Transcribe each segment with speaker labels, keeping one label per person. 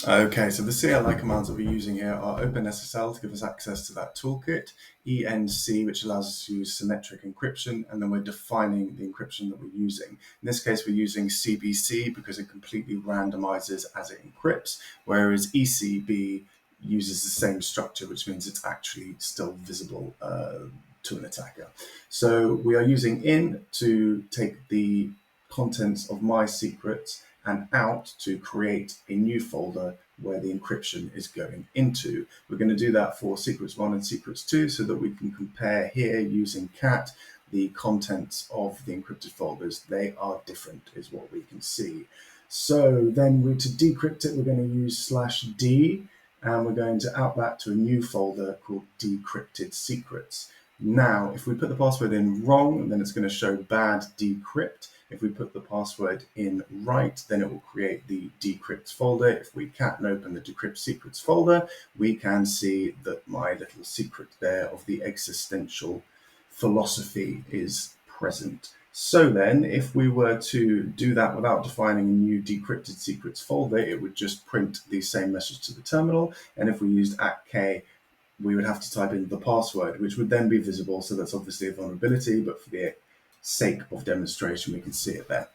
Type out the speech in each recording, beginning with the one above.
Speaker 1: Okay, so the CLI commands that we're using here are OpenSSL to give us access to that toolkit, ENC, which allows us to use symmetric encryption, and then we're defining the encryption that we're using. In this case, we're using CBC because it completely randomizes as it encrypts, whereas ECB uses the same structure, which means it's actually still visible to an attacker. So we are using in to take the contents of my secrets and out to create a new folder where the encryption is going into. We're going to do that for secrets 1 and secrets 2 so that we can compare here using cat the contents of the encrypted folders. They are different is what we can see. So then to decrypt it, we're going to use /d, and we're going to out that to a new folder called decrypted secrets. Now, if we put the password in wrong, then it's going to show bad decrypt. If we put the password in right, then it will create the decrypt folder. If we cat and open the decrypt secrets folder, we can see that my little secret there of the existential philosophy is present. So then, if we were to do that without defining a new decrypted secrets folder, it would just print the same message to the terminal. And if we used @k, we would have to type in the password, which would then be visible. So that's obviously a vulnerability, but for the sake of demonstration, we can see it there.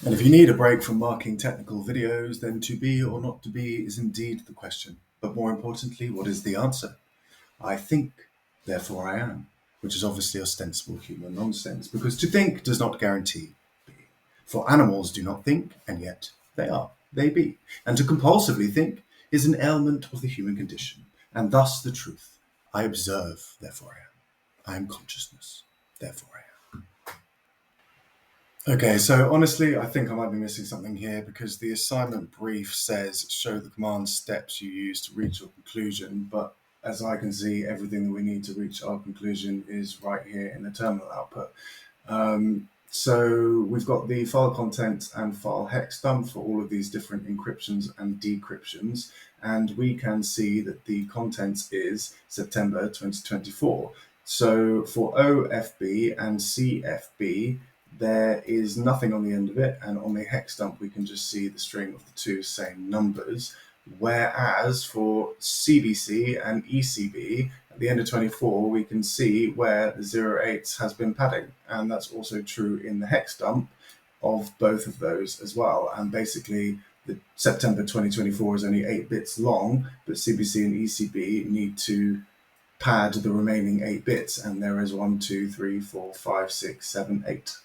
Speaker 1: And if you need a break from marking technical videos, then to be or not to be is indeed the question. But more importantly, what is the answer? I think, therefore I am, which is obviously ostensible human nonsense, because to think does not guarantee being. For animals do not think, and yet they be. And to compulsively think is an ailment of the human condition, and thus the truth. I observe, therefore I am. I am consciousness, therefore I am. Okay, so honestly, I think I might be missing something here because the assignment brief says show the command steps you use to reach your conclusion, but as I can see, everything that we need to reach our conclusion is right here in the terminal output. So we've got the file content and file hex dump for all of these different encryptions and decryptions, and we can see that the contents is September 2024. So for OFB and CFB, there is nothing on the end of it, and on the hex dump we can just see the string of the two same numbers. Whereas for CBC and ECB, at the end of 24, we can see where the 08 has been padding, and that's also true in the hex dump of both of those as well. And basically, the September 2024 is only 8 bits long, but CBC and ECB need to pad the remaining 8 bits, and there is 1, 2, 3, 4, 5, 6, 7, 8.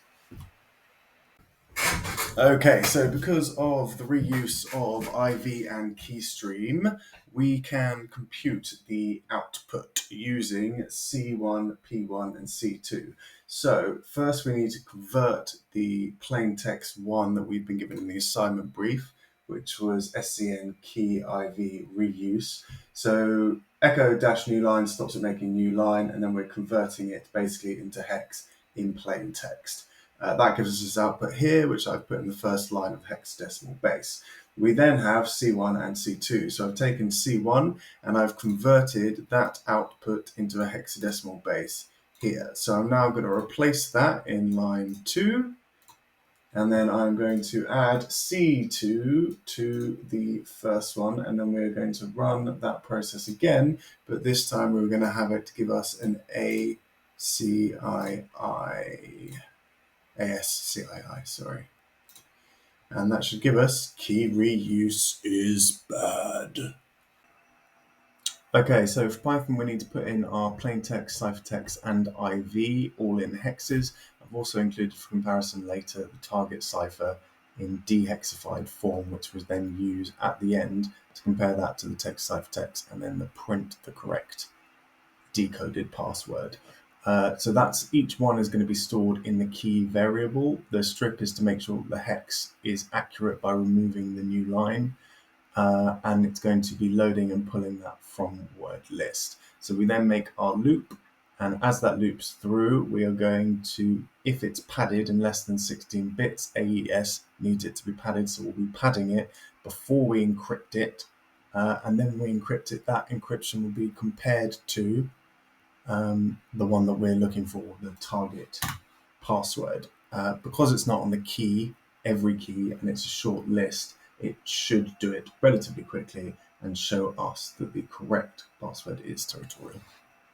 Speaker 1: Okay, so because of the reuse of IV and keystream, we can compute the output using C1, P1, and C2. So first we need to convert the plain text 1 that we've been given in the assignment brief, which was SCN key IV reuse. So echo dash new line stops it making new line, and then we're converting it basically into hex in plain text. That gives us this output here, which I've put in the first line of hexadecimal base. We then have C1 and C2. So I've taken C1 and I've converted that output into a hexadecimal base here. So I'm now going to replace that in line 2. And then I'm going to add C2 to the first one, and then we're going to run that process again, but this time we're going to have it give us an ASCII, sorry. And that should give us key reuse is bad. Okay, so for Python, we need to put in our plain text, ciphertext, and IV all in hexes. I've also included for comparison later the target cipher in dehexified form, which was then used at the end to compare that to the text ciphertext and then print the correct decoded password. So that's each one is going to be stored in the key variable. The strip is to make sure the hex is accurate by removing the new line. And it's going to be loading and pulling that from word list. So we then make our loop, and as that loops through, we are going to, if it's padded in less than 16 bits, AES needs it to be padded, so we'll be padding it before we encrypt it, and then we encrypt it. That encryption will be compared to the one that we're looking for, the target password. Because it's not on the key, every key, and it's a short list, it should do it relatively quickly and show us that the correct password is territorial.